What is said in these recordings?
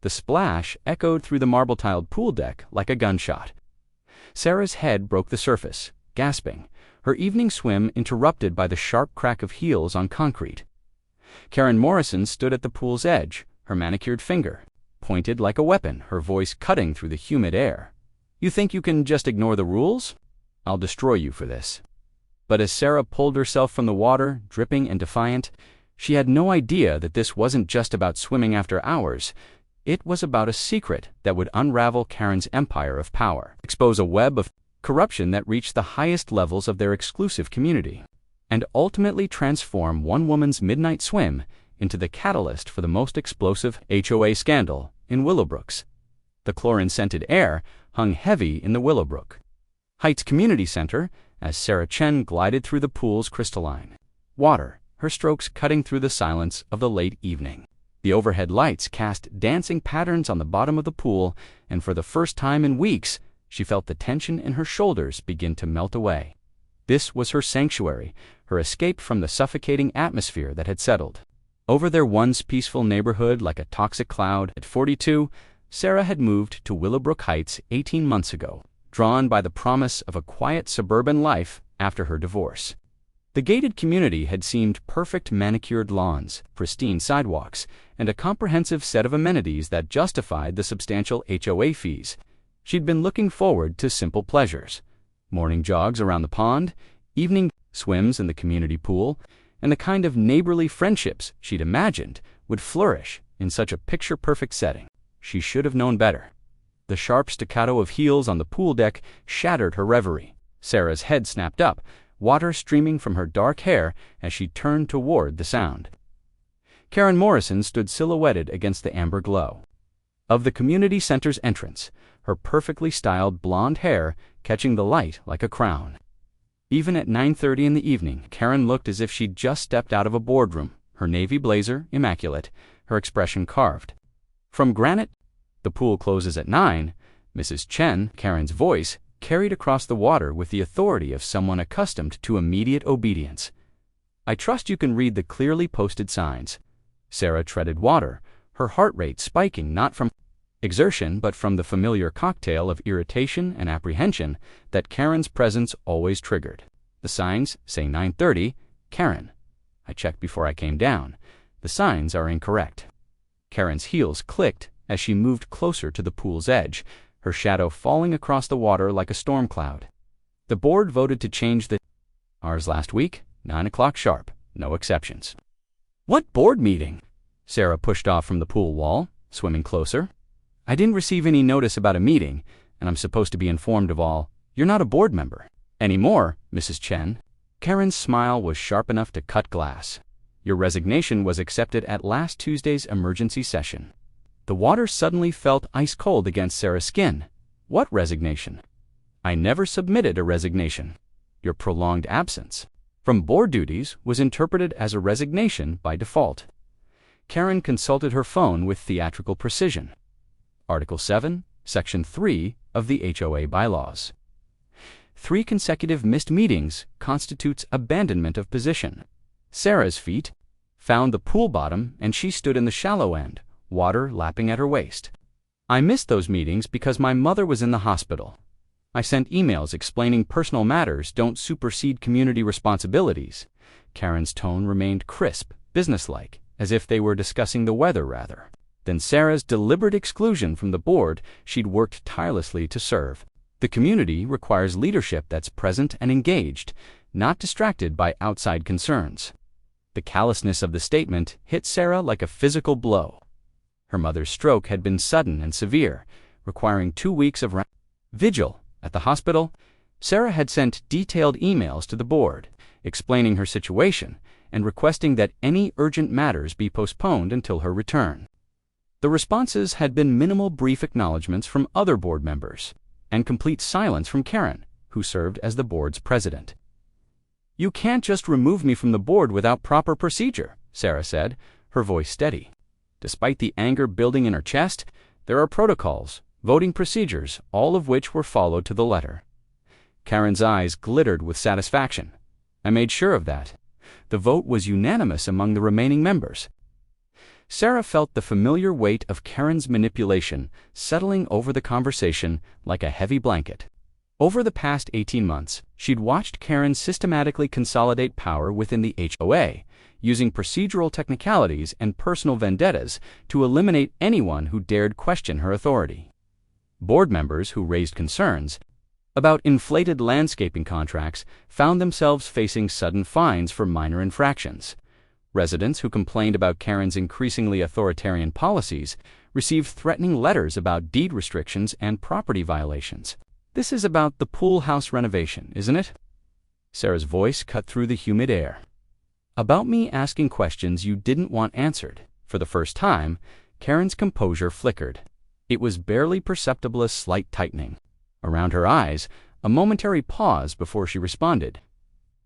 The splash echoed through the marble-tiled pool deck like a gunshot. Sarah's head broke the surface, gasping, her evening swim interrupted by the sharp crack of heels on concrete. Karen Morrison stood at the pool's edge, her manicured finger pointed like a weapon, her voice cutting through the humid air. "You think you can just ignore the rules? I'll destroy you for this." But as Sarah pulled herself from the water, dripping and defiant, she had no idea that this wasn't just about swimming after hours. It was about a secret that would unravel Karen's empire of power, expose a web of corruption that reached the highest levels of their exclusive community, and ultimately transform one woman's midnight swim into the catalyst for the most explosive HOA scandal in Willowbrooks. The chlorine-scented air hung heavy in the Willowbrook Heights Community Center as Sarah Chen glided through the pool's crystalline water, her strokes cutting through the silence of the late evening. The overhead lights cast dancing patterns on the bottom of the pool, and for the first time in weeks, she felt the tension in her shoulders begin to melt away. This was her sanctuary, her escape from the suffocating atmosphere that had settled over their once peaceful neighborhood like a toxic cloud. At 42, Sarah had moved to Willowbrook Heights 18 months ago, drawn by the promise of a quiet suburban life after her divorce. The gated community had seemed perfect: manicured lawns, pristine sidewalks, and a comprehensive set of amenities that justified the substantial HOA fees. She'd been looking forward to simple pleasures: morning jogs around the pond, evening swims in the community pool, and the kind of neighborly friendships she'd imagined would flourish in such a picture-perfect setting. She should have known better. The sharp staccato of heels on the pool deck shattered her reverie. Sarah's head snapped up, water streaming from her dark hair as she turned toward the sound. Karen Morrison stood silhouetted against the amber glow of the community center's entrance, her perfectly styled blonde hair catching the light like a crown. Even at 9:30 in the evening, Karen looked as if she'd just stepped out of a boardroom, her navy blazer immaculate, her expression carved from granite. "The pool closes at 9, Mrs. Chen." Karen's voice carried across the water with the authority of someone accustomed to immediate obedience. "I trust you can read the clearly posted signs." Sarah treaded water, her heart rate spiking not from exertion but from the familiar cocktail of irritation and apprehension that Karen's presence always triggered. "The signs say 9:30, Karen. I checked before I came down. The signs are incorrect." Karen's heels clicked as she moved closer to the pool's edge, her shadow falling across the water like a storm cloud. "The board voted to change the hours last week, 9 o'clock sharp, no exceptions." "What board meeting?" Sarah pushed off from the pool wall, swimming closer. "I didn't receive any notice about a meeting, and I'm supposed to be informed of all. You're not a board member anymore, Mrs. Chen." Karen's smile was sharp enough to cut glass. "Your resignation was accepted at last Tuesday's emergency session." The water suddenly felt ice cold against Sarah's skin. "What resignation?" "I never submitted a resignation. Your prolonged absence from board duties was interpreted as a resignation by default." Karen consulted her phone with theatrical precision. Article 7, Section 3 of the HOA bylaws. 3 consecutive missed meetings constitutes abandonment of position. Sarah's feet found the pool bottom and she stood in the shallow end, water lapping at her waist. "I missed those meetings because my mother was in the hospital. I sent emails explaining personal matters don't supersede community responsibilities." Karen's tone remained crisp, businesslike, as if they were discussing the weather rather than Sarah's deliberate exclusion from the board she'd worked tirelessly to serve. The community requires leadership that's present and engaged, not distracted by outside concerns. The callousness of the statement hit Sarah like a physical blow. Her mother's stroke had been sudden and severe, requiring 2 weeks of vigil at the hospital. Sarah had sent detailed emails to the board, explaining her situation and requesting that any urgent matters be postponed until her return. The responses had been minimal brief acknowledgments from other board members, and complete silence from Karen, who served as the board's president. "You can't just remove me from the board without proper procedure," Sarah said, her voice steady. Despite the anger building in her chest, there are protocols, voting procedures, all of which were followed to the letter. Karen's eyes glittered with satisfaction. "I made sure of that. The vote was unanimous among the remaining members." Sarah felt the familiar weight of Karen's manipulation settling over the conversation like a heavy blanket. Over the past 18 months, she'd watched Karen systematically consolidate power within the HOA, using procedural technicalities and personal vendettas to eliminate anyone who dared question her authority. Board members who raised concerns about inflated landscaping contracts found themselves facing sudden fines for minor infractions. Residents who complained about Karen's increasingly authoritarian policies received threatening letters about deed restrictions and property violations. "This is about the pool house renovation, isn't it?" Sarah's voice cut through the humid air. "About me asking questions you didn't want answered." For the first time, Karen's composure flickered. It was barely perceptible, a slight tightening around her eyes, a momentary pause before she responded.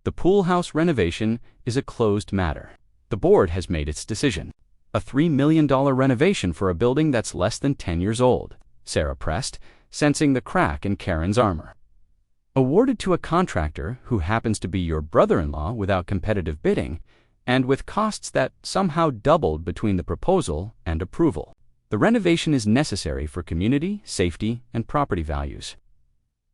"The pool house renovation is a closed matter. The board has made its decision. A $3 million renovation for a building that's less than 10 years old," Sarah pressed, sensing the crack in Karen's armor. "Awarded to a contractor who happens to be your brother-in-law without competitive bidding, and with costs that somehow doubled between the proposal and approval. The renovation is necessary for community, safety, and property values."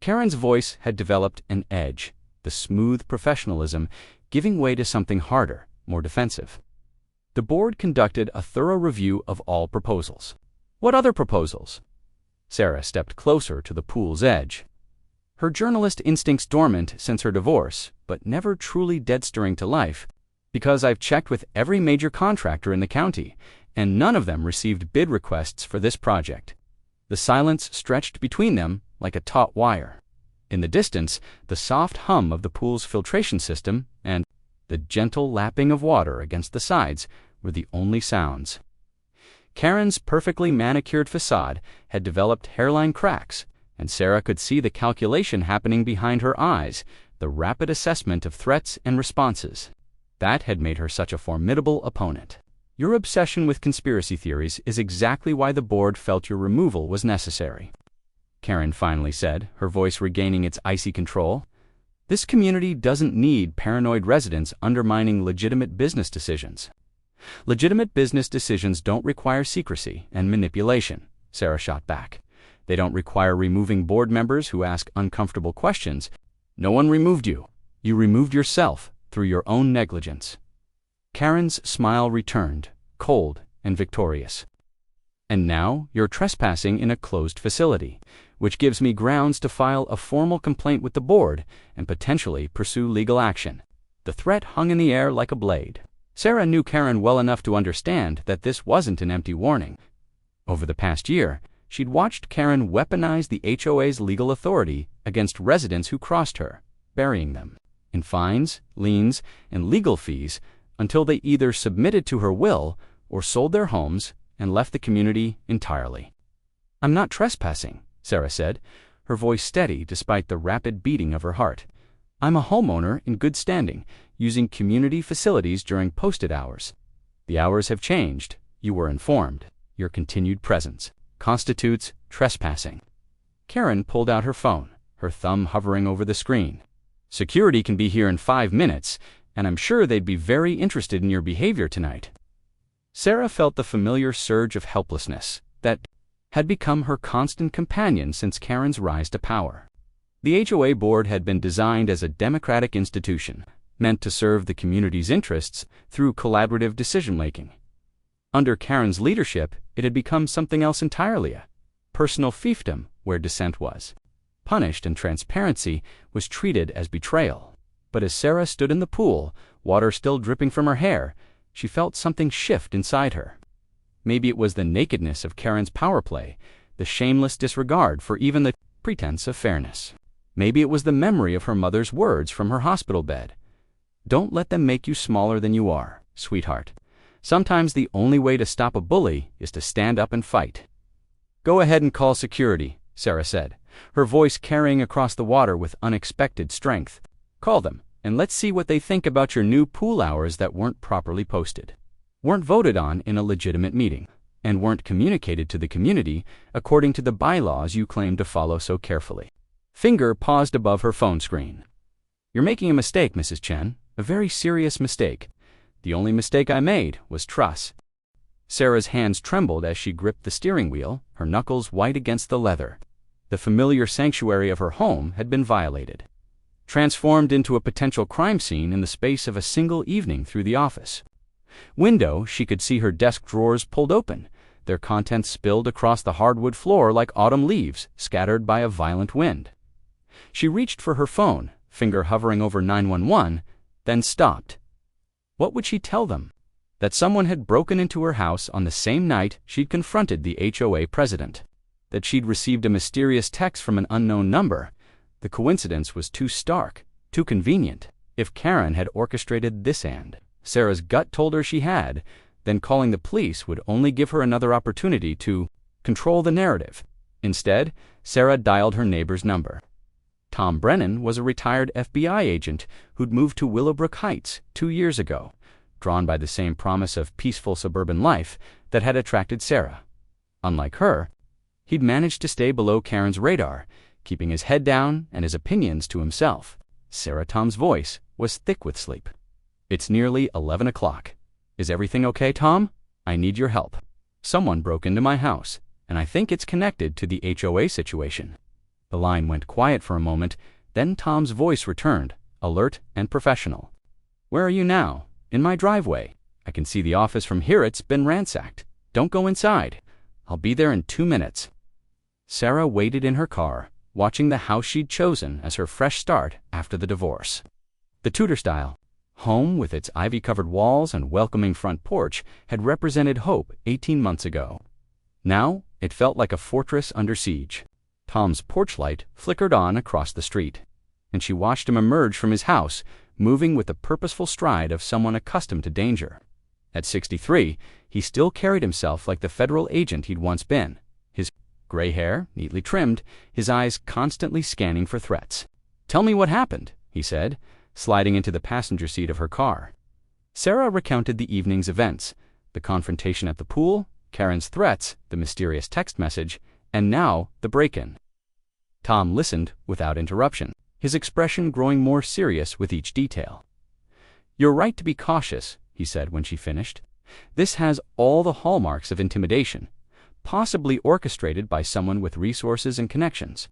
Karen's voice had developed an edge, the smooth professionalism giving way to something harder, more defensive. "The board conducted a thorough review of all proposals." "What other proposals?" Sarah stepped closer to the pool's edge. Her journalist instincts dormant since her divorce, but never truly dead-stirring to life. "Because I've checked with every major contractor in the county, and none of them received bid requests for this project." The silence stretched between them like a taut wire. In the distance, the soft hum of the pool's filtration system and the gentle lapping of water against the sides were the only sounds. Karen's perfectly manicured facade had developed hairline cracks, and Sarah could see the calculation happening behind her eyes, the rapid assessment of threats and responses. That had made her such a formidable opponent. "Your obsession with conspiracy theories is exactly why the board felt your removal was necessary," Karen finally said, her voice regaining its icy control. "This community doesn't need paranoid residents undermining legitimate business decisions." "Legitimate business decisions don't require secrecy and manipulation," Sarah shot back. "They don't require removing board members who ask uncomfortable questions. No one removed you. You removed yourself through your own negligence." Karen's smile returned, cold and victorious. "And now you're trespassing in a closed facility, which gives me grounds to file a formal complaint with the board and potentially pursue legal action." The threat hung in the air like a blade. Sarah knew Karen well enough to understand that this wasn't an empty warning. Over the past year, she'd watched Karen weaponize the HOA's legal authority against residents who crossed her, burying them in fines, liens, and legal fees until they either submitted to her will or sold their homes and left the community entirely. "I'm not trespassing," Sarah said, her voice steady despite the rapid beating of her heart. "I'm a homeowner in good standing, using community facilities during posted hours. The hours have changed, you were informed. Your continued presence constitutes trespassing." Karen pulled out her phone, her thumb hovering over the screen. "Security can be here in 5 minutes, and I'm sure they'd be very interested in your behavior tonight." Sarah felt the familiar surge of helplessness that had become her constant companion since Karen's rise to power. The HOA board had been designed as a democratic institution, meant to serve the community's interests through collaborative decision-making. Under Karen's leadership, it had become something else entirely, a personal fiefdom where dissent was punished and transparency was treated as betrayal. But as Sarah stood in the pool, water still dripping from her hair, she felt something shift inside her. Maybe it was the nakedness of Karen's power play, the shameless disregard for even the pretense of fairness. Maybe it was the memory of her mother's words from her hospital bed. "Don't let them make you smaller than you are, sweetheart. Sometimes the only way to stop a bully is to stand up and fight." "Go ahead and call security," Sarah said, her voice carrying across the water with unexpected strength. "Call them, and let's see what they think about your new pool hours that weren't properly posted, weren't voted on in a legitimate meeting, and weren't communicated to the community according to the bylaws you claim to follow so carefully." Finger paused above her phone screen. "You're making a mistake, Mrs. Chen, a very serious mistake. The only mistake I made was trust." Sarah's hands trembled as she gripped the steering wheel, her knuckles white against the leather. The familiar sanctuary of her home had been violated, transformed into a potential crime scene in the space of a single evening through the office window. She could see her desk drawers pulled open, their contents spilled across the hardwood floor like autumn leaves scattered by a violent wind. She reached for her phone, finger hovering over 911, then stopped. What would she tell them? That someone had broken into her house on the same night she'd confronted the HOA president. That she'd received a mysterious text from an unknown number. The coincidence was too stark, too convenient. If Karen had orchestrated this, and Sarah's gut told her she had, then calling the police would only give her another opportunity to control the narrative. Instead, Sarah dialed her neighbor's number. Tom Brennan was a retired FBI agent who'd moved to Willowbrook Heights 2 years ago, drawn by the same promise of peaceful suburban life that had attracted Sarah. Unlike her, he'd managed to stay below Karen's radar, keeping his head down and his opinions to himself. Tom's voice was thick with sleep. "It's nearly 11 o'clock. Is everything okay, Tom? I need your help. Someone broke into my house, and I think it's connected to the HOA situation." The line went quiet for a moment, then Tom's voice returned, alert and professional. "Where are you now?" "In my driveway. I can see the office from here. It's been ransacked. Don't go inside. I'll be there in 2 minutes." Sarah waited in her car, watching the house she'd chosen as her fresh start after the divorce. The Tudor-style home with its ivy-covered walls and welcoming front porch had represented hope 18 months ago. Now, it felt like a fortress under siege. Tom's porch light flickered on across the street, and she watched him emerge from his house, moving with the purposeful stride of someone accustomed to danger. At 63, he still carried himself like the federal agent he'd once been, his gray hair neatly trimmed, his eyes constantly scanning for threats. "Tell me what happened," he said, sliding into the passenger seat of her car. Sarah recounted the evening's events, the confrontation at the pool, Karen's threats, the mysterious text message, and now the break-in. Tom listened without interruption, his expression growing more serious with each detail. "You're right to be cautious," he said when she finished. "This has all the hallmarks of intimidation, possibly orchestrated by someone with resources and connections.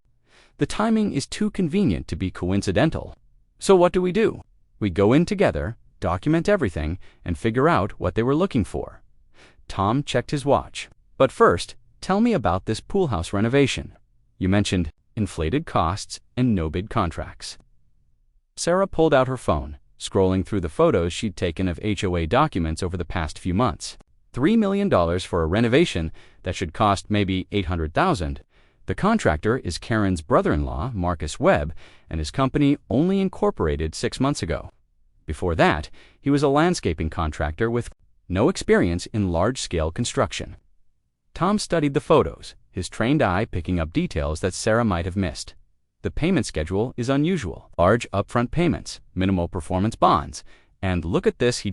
The timing is too convenient to be coincidental. So what do? We go in together, document everything, and figure out what they were looking for." Tom checked his watch. "But first, tell me about this pool house renovation. You mentioned inflated costs and no-bid contracts." Sarah pulled out her phone, scrolling through the photos she'd taken of HOA documents over the past few months. $3 million for a renovation that should cost maybe $800,000. The contractor is Karen's brother-in-law, Marcus Webb, and his company only incorporated 6 months ago. Before that, he was a landscaping contractor with no experience in large-scale construction. Tom studied the photos, his trained eye picking up details that Sarah might have missed. The payment schedule is unusual. Large upfront payments, minimal performance bonds, and look at this, he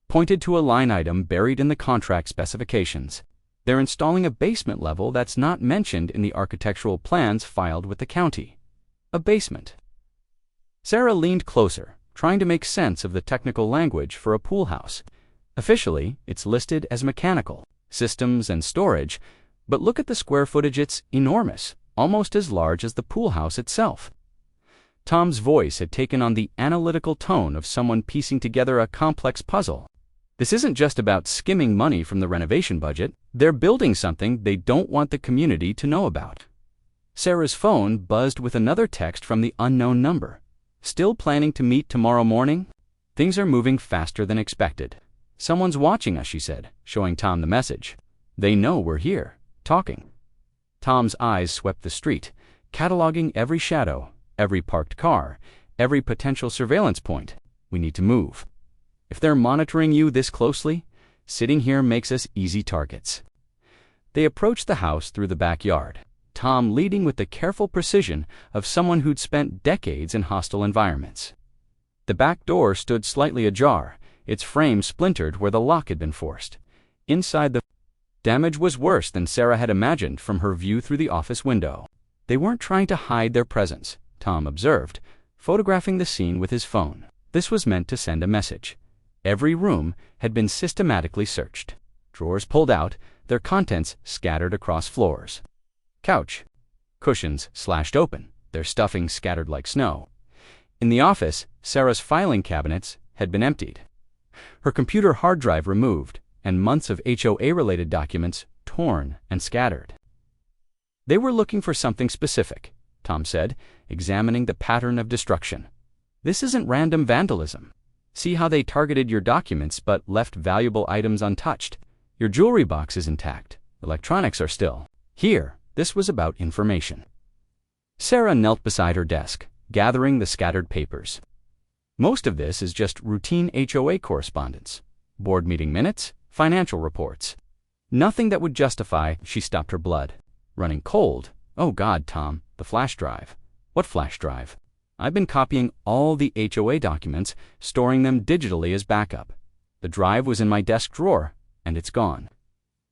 pointed to a line item buried in the contract specifications. They're installing a basement level that's not mentioned in the architectural plans filed with the county. A basement. Sarah leaned closer, trying to make sense of the technical language for a pool house. Officially, it's listed as mechanical, systems and storage, but look at the square footage, it's enormous, almost as large as the pool house itself. Tom's voice had taken on the analytical tone of someone piecing together a complex puzzle. This isn't just about skimming money from the renovation budget. They're building something they don't want the community to know about. Sarah's phone buzzed with another text from the unknown number. "Still planning to meet tomorrow morning? Things are moving faster than expected. Someone's watching us," she said, showing Tom the message. "They know we're here, talking." Tom's eyes swept the street, cataloging every shadow, every parked car, every potential surveillance point. "We need to move. If they're monitoring you this closely, sitting here makes us easy targets." They approached the house through the backyard, Tom leading with the careful precision of someone who'd spent decades in hostile environments. The back door stood slightly ajar, its frame splintered where the lock had been forced. Inside, the damage was worse than Sarah had imagined from her view through the office window. They weren't trying to hide their presence, Tom observed, photographing the scene with his phone. This was meant to send a message. Every room had been systematically searched. Drawers pulled out, their contents scattered across floors. Couch. Cushions slashed open, their stuffing scattered like snow. In the office, Sarah's filing cabinets had been emptied. Her computer hard drive removed, and months of HOA-related documents torn and scattered. They were looking for something specific, Tom said, examining the pattern of destruction. This isn't random vandalism. See how they targeted your documents but left valuable items untouched. Your jewelry box is intact. Electronics are still. Here, this was about information. Sarah knelt beside her desk, gathering the scattered papers. Most of this is just routine HOA correspondence. Board meeting minutes, financial reports. Nothing that would justify. She stopped her blood. Running cold. Oh God, Tom, the flash drive. What flash drive? I've been copying all the HOA documents, storing them digitally as backup. The drive was in my desk drawer, and it's gone.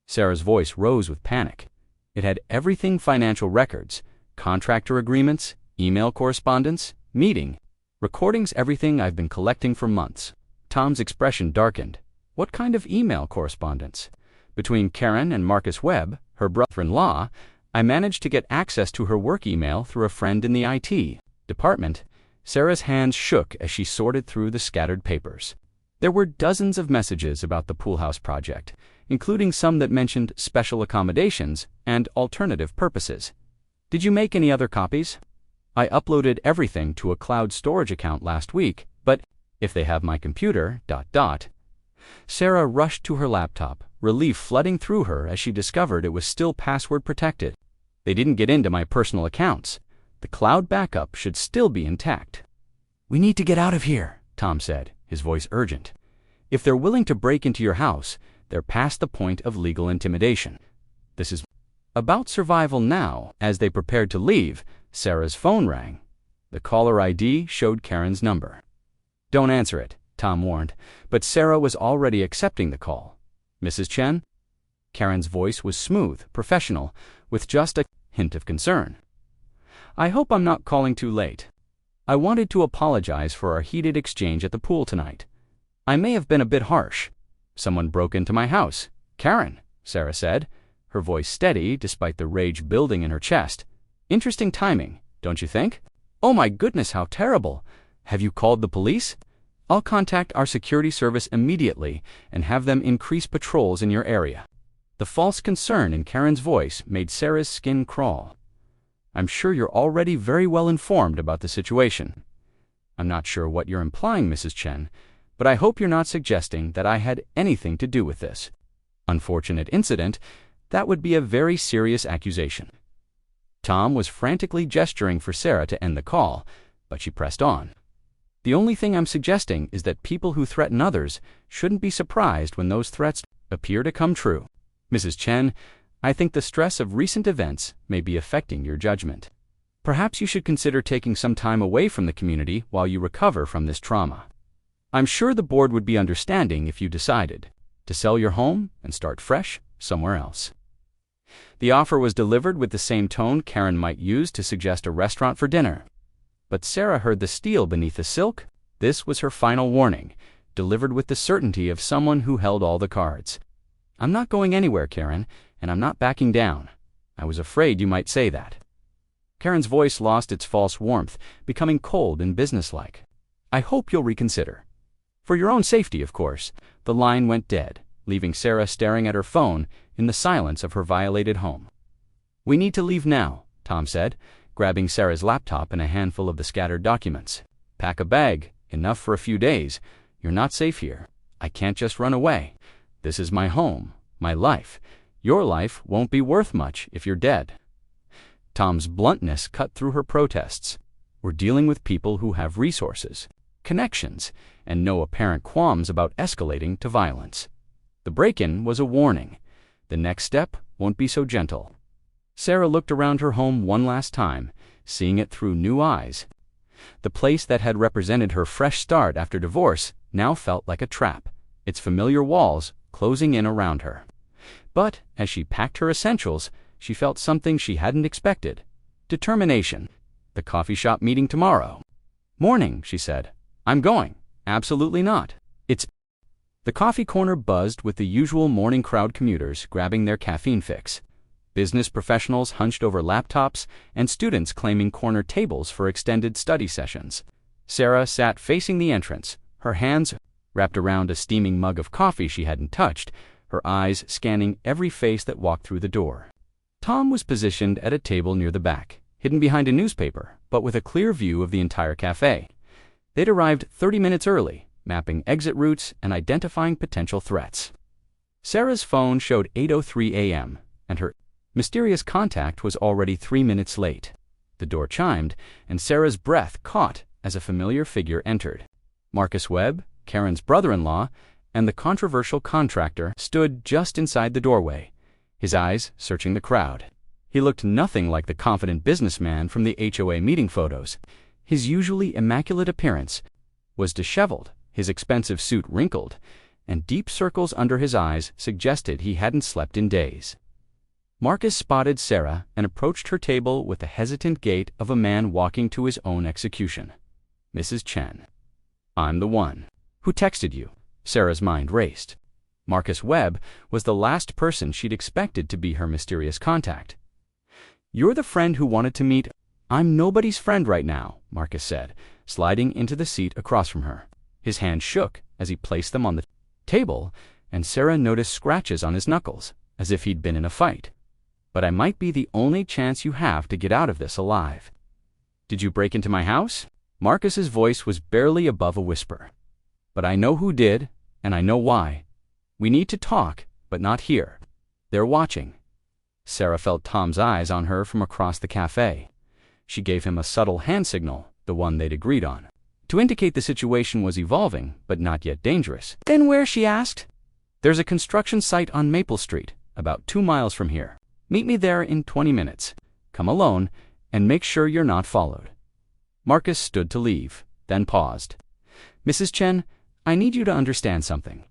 Sarah's voice rose with panic. It had everything: financial records, contractor agreements, email correspondence, meeting, recordings, everything I've been collecting for months. Tom's expression darkened. What kind of email correspondence? Between Karen and Marcus Webb, her brother-in-law, I managed to get access to her work email through a friend in the IT department. Sarah's hands shook as she sorted through the scattered papers. There were dozens of messages about the pool house project, including some that mentioned special accommodations and alternative purposes. Did you make any other copies? I uploaded everything to a cloud storage account last week, but if they have my computer, ... Sarah rushed to her laptop, relief flooding through her as she discovered it was still password protected. They didn't get into my personal accounts. The cloud backup should still be intact. We need to get out of here, Tom said, his voice urgent. If they're willing to break into your house, they're past the point of legal intimidation. This is about survival now. As they prepared to leave, Sarah's phone rang. The caller ID showed Karen's number. Don't answer it, Tom warned, but Sarah was already accepting the call. Mrs. Chen? Karen's voice was smooth, professional, with just a hint of concern. I hope I'm not calling too late. I wanted to apologize for our heated exchange at the pool tonight. I may have been a bit harsh. Someone broke into my house. Karen, Sarah said, her voice steady despite the rage building in her chest. Interesting timing, don't you think? Oh my goodness, how terrible. Have you called the police? I'll contact our security service immediately and have them increase patrols in your area. The false concern in Karen's voice made Sarah's skin crawl. I'm sure you're already very well informed about the situation. I'm not sure what you're implying, Mrs. Chen, but I hope you're not suggesting that I had anything to do with this unfortunate incident. That would be a very serious accusation. Tom was frantically gesturing for Sarah to end the call, but she pressed on. The only thing I'm suggesting is that people who threaten others shouldn't be surprised when those threats appear to come true. Mrs. Chen, I think the stress of recent events may be affecting your judgment. Perhaps you should consider taking some time away from the community while you recover from this trauma. I'm sure the board would be understanding if you decided to sell your home and start fresh somewhere else. The offer was delivered with the same tone Karen might use to suggest a restaurant for dinner. But Sarah heard the steel beneath the silk. This was her final warning, delivered with the certainty of someone who held all the cards. I'm not going anywhere, Karen, and I'm not backing down. I was afraid you might say that. Karen's voice lost its false warmth, becoming cold and businesslike. I hope you'll reconsider. For your own safety, of course. The line went dead, leaving Sarah staring at her phone in the silence of her violated home. We need to leave now, Tom said, grabbing Sarah's laptop and a handful of the scattered documents. Pack a bag, enough for a few days. You're not safe here. I can't just run away. This is my home, my life. Your life won't be worth much if you're dead. Tom's bluntness cut through her protests. We're dealing with people who have resources, connections, and no apparent qualms about escalating to violence. The break-in was a warning. The next step won't be so gentle. Sarah looked around her home one last time, seeing it through new eyes. The place that had represented her fresh start after divorce now felt like a trap, its familiar walls closing in around her. But as she packed her essentials, she felt something she hadn't expected. Determination. The coffee shop meeting tomorrow. Morning, she said. I'm going. Absolutely not. It's The coffee corner buzzed with the usual morning crowd commuters grabbing their caffeine fix. Business professionals hunched over laptops and students claiming corner tables for extended study sessions. Sarah sat facing the entrance, her hands wrapped around a steaming mug of coffee she hadn't touched, her eyes scanning every face that walked through the door. Tom was positioned at a table near the back, hidden behind a newspaper, but with a clear view of the entire cafe. They'd arrived 30 minutes early, mapping exit routes and identifying potential threats. Sarah's phone showed 8:03 a.m., and her mysterious contact was already 3 minutes late. The door chimed, and Sarah's breath caught as a familiar figure entered. Marcus Webb, Karen's brother-in-law, and the controversial contractor stood just inside the doorway, his eyes searching the crowd. He looked nothing like the confident businessman from the HOA meeting photos. His usually immaculate appearance was disheveled, his expensive suit wrinkled, and deep circles under his eyes suggested he hadn't slept in days. Marcus spotted Sarah and approached her table with the hesitant gait of a man walking to his own execution. "Mrs. Chen, I'm the one who texted you." Sarah's mind raced. Marcus Webb was the last person she'd expected to be her mysterious contact. "You're the friend who wanted to meet." "I'm nobody's friend right now," Marcus said, sliding into the seat across from her. His hand shook as he placed them on the table, and Sarah noticed scratches on his knuckles, as if he'd been in a fight. "But I might be the only chance you have to get out of this alive." "Did you break into my house?" Marcus's voice was barely above a whisper. "But I know who did, and I know why. We need to talk, but not here. They're watching." Sarah felt Tom's eyes on her from across the cafe. She gave him a subtle hand signal, the one they'd agreed on, to indicate the situation was evolving, but not yet dangerous. "Then where?" she asked. "There's a construction site on Maple Street, about 2 miles from here. Meet me there in 20 minutes. Come alone, and make sure you're not followed." Marcus stood to leave, then paused. "Mrs. Chen, I need you to understand something.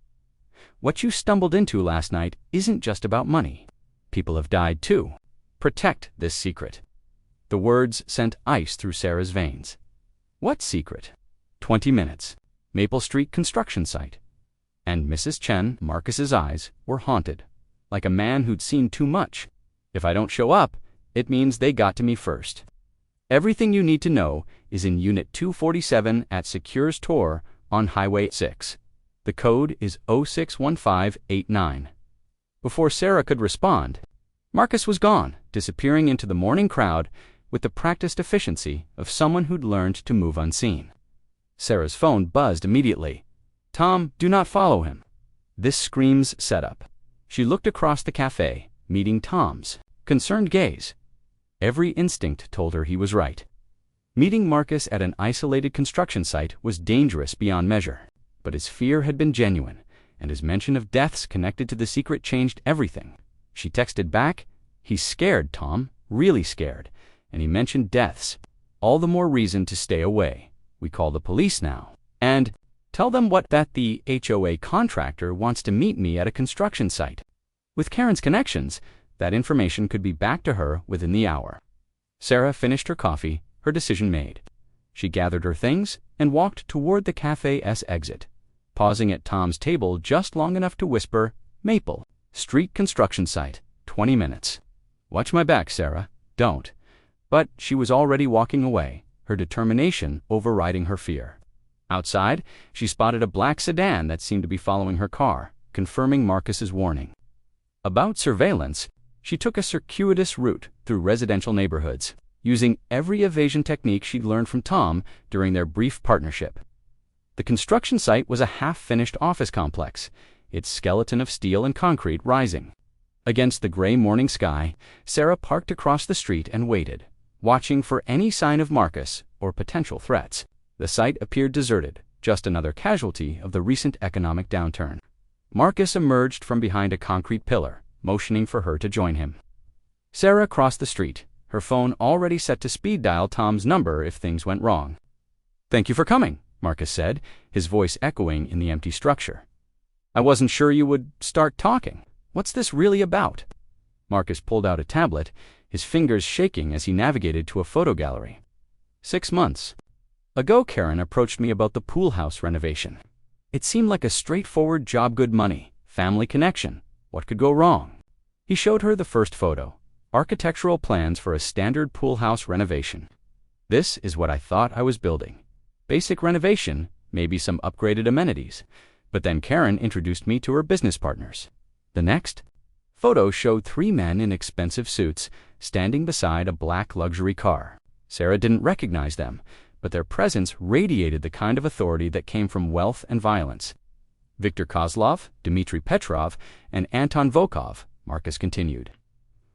What you stumbled into last night isn't just about money. People have died too. Protect this secret." The words sent ice through Sarah's veins. "What secret?" 20 minutes. Maple Street construction site. And Mrs. Chen, Marcus's eyes, were haunted, like a man who'd seen too much. "If I don't show up, it means they got to me first. Everything you need to know is in Unit 247 at Secures Tor on Highway 6. The code is 061589. Before Sarah could respond, Marcus was gone, disappearing into the morning crowd with the practiced efficiency of someone who'd learned to move unseen. Sarah's phone buzzed immediately. "Tom, do not follow him." This screams setup. She looked across the cafe, meeting Tom's concerned gaze. Every instinct told her he was right. Meeting Marcus at an isolated construction site was dangerous beyond measure, but his fear had been genuine, and his mention of deaths connected to the secret changed everything. She texted back, "He's scared, Tom, really scared, and he mentioned deaths. All the more reason to stay away. We call the police now. And tell them that the HOA contractor wants to meet me at a construction site." With Karen's connections, that information could be back to her within the hour. Sarah finished her coffee, her decision made. She gathered her things and walked toward the cafe's exit, pausing at Tom's table just long enough to whisper, "Maple Street construction site, 20 minutes. Watch my back, Sarah. Don't." But she was already walking away, her determination overriding her fear. Outside, she spotted a black sedan that seemed to be following her car, confirming Marcus's warning. About surveillance, she took a circuitous route through residential neighborhoods, using every evasion technique she'd learned from Tom during their brief partnership. The construction site was a half-finished office complex, its skeleton of steel and concrete rising. Against the gray morning sky, Sarah parked across the street and waited, watching for any sign of Marcus or potential threats. The site appeared deserted, just another casualty of the recent economic downturn. Marcus emerged from behind a concrete pillar, motioning for her to join him. Sarah crossed the street, her phone already set to speed dial Tom's number if things went wrong. "Thank you for coming," Marcus said, his voice echoing in the empty structure. "I wasn't sure you would start talking. What's this really about?" Marcus pulled out a tablet, his fingers shaking as he navigated to a photo gallery. 6 months ago, Karen approached me about the pool house renovation. It seemed like a straightforward job, good money, family connection. What could go wrong? He showed her the first photo, architectural plans for a standard pool house renovation. This is what I thought I was building. Basic renovation, maybe some upgraded amenities. But then Karen introduced me to her business partners. The next photo showed 3 men in expensive suits standing beside a black luxury car. Sarah didn't recognize them, but their presence radiated the kind of authority that came from wealth and violence. Viktor Kozlov, Dmitry Petrov, and Anton Volkov, Marcus continued.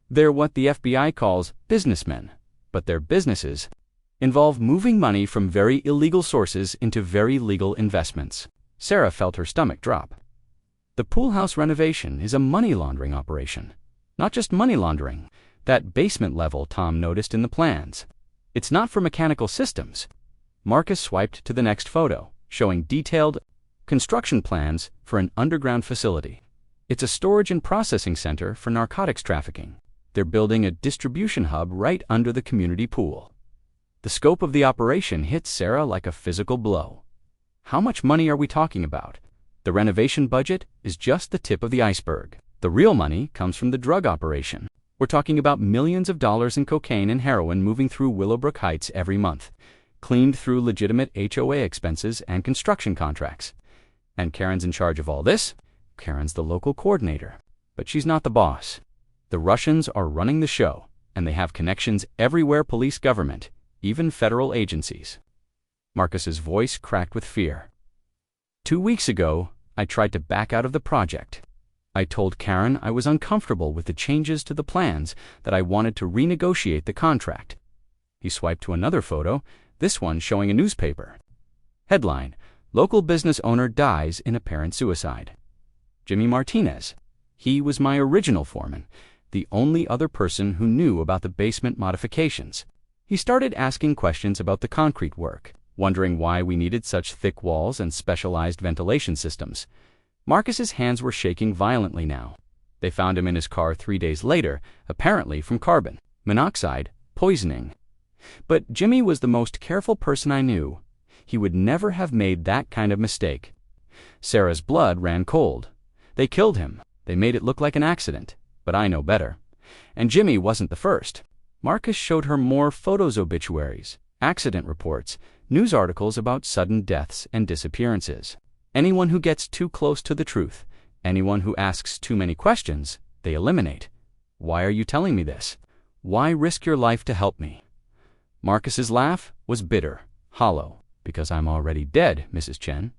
They're what the FBI calls businessmen, but their businesses involve moving money from very illegal sources into very legal investments. Sarah felt her stomach drop. The pool house renovation is a money laundering operation. Not just money laundering, that basement level Tom noticed in the plans. It's not for mechanical systems. Marcus swiped to the next photo, showing detailed construction plans for an underground facility. It's a storage and processing center for narcotics trafficking. They're building a distribution hub right under the community pool. The scope of the operation hit Sarah like a physical blow. How much money are we talking about? The renovation budget is just the tip of the iceberg. The real money comes from the drug operation. We're talking about millions of dollars in cocaine and heroin moving through Willowbrook Heights every month, cleaned through legitimate HOA expenses and construction contracts. And Karen's in charge of all this? Karen's the local coordinator, but she's not the boss. The Russians are running the show, and they have connections everywhere: police, government, even federal agencies. Marcus's voice cracked with fear. 2 weeks ago, I tried to back out of the project. I told Karen I was uncomfortable with the changes to the plans, that I wanted to renegotiate the contract. He swiped to another photo, this one showing a newspaper. Headline: Local business owner dies in apparent suicide. Jimmy Martinez. He was my original foreman, the only other person who knew about the basement modifications. He started asking questions about the concrete work, wondering why we needed such thick walls and specialized ventilation systems. Marcus's hands were shaking violently now. They found him in his car 3 days later, apparently from carbon monoxide poisoning. But Jimmy was the most careful person I knew. He would never have made that kind of mistake. Sarah's blood ran cold. They killed him. They made it look like an accident, but I know better. And Jimmy wasn't the first. Marcus showed her more photos, obituaries, accident reports, news articles about sudden deaths and disappearances. Anyone who gets too close to the truth, anyone who asks too many questions, they eliminate. Why are you telling me this? Why risk your life to help me? Marcus's laugh was bitter, hollow. Because I'm already dead, Mrs. Chen.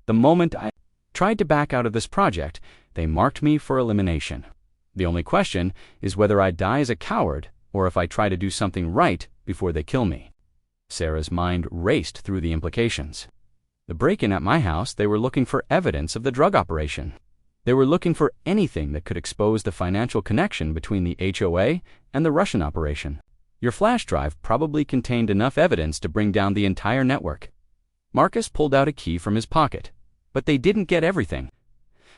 The moment I tried to back out of this project, they marked me for elimination. The only question is whether I die as a coward or if I try to do something right before they kill me. Sarah's mind raced through the implications. The break-in at my house, they were looking for evidence of the drug operation. They were looking for anything that could expose the financial connection between the HOA and the Russian operation. Your flash drive probably contained enough evidence to bring down the entire network. Marcus pulled out a key from his pocket. But they didn't get everything.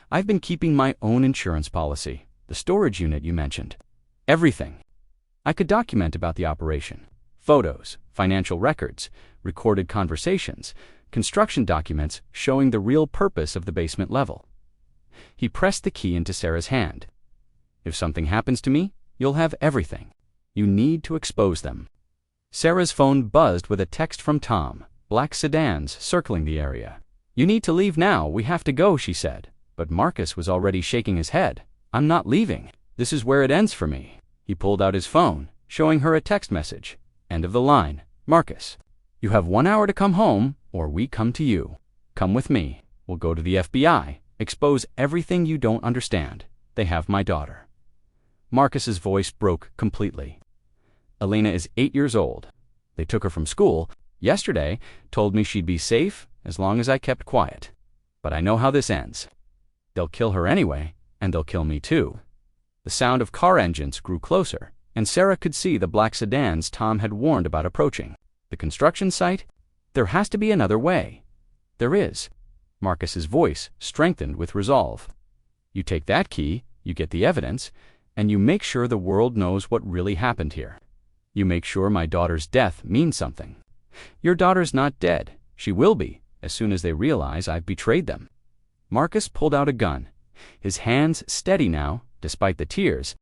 I've been keeping my own insurance policy, the storage unit you mentioned. Everything. I could document about the operation. Photos, financial records, recorded conversations, construction documents showing the real purpose of the basement level. He pressed the key into Sarah's hand. If something happens to me, you'll have everything. You need to expose them. Sarah's phone buzzed with a text from Tom, black sedans circling the area. You need to leave now, we have to go, she said. But Marcus was already shaking his head. I'm not leaving. This is where it ends for me. He pulled out his phone, showing her a text message. End of the line. Marcus, you have 1 hour to come home, or we come to you. Come with me. We'll go to the FBI. Expose everything you don't understand. They have my daughter. Marcus's voice broke completely. Elena is 8 years old. They took her from school. Yesterday, told me she'd be safe as long as I kept quiet. But I know how this ends. They'll kill her anyway, and they'll kill me too. The sound of car engines grew closer, and Sarah could see the black sedans Tom had warned about approaching. The construction site? There has to be another way. There is. Marcus's voice strengthened with resolve. You take that key, you get the evidence, and you make sure the world knows what really happened here. You make sure my daughter's death means something. Your daughter's not dead. She will be, as soon as they realize I've betrayed them." Marcus pulled out a gun, his hands steady now, despite the tears,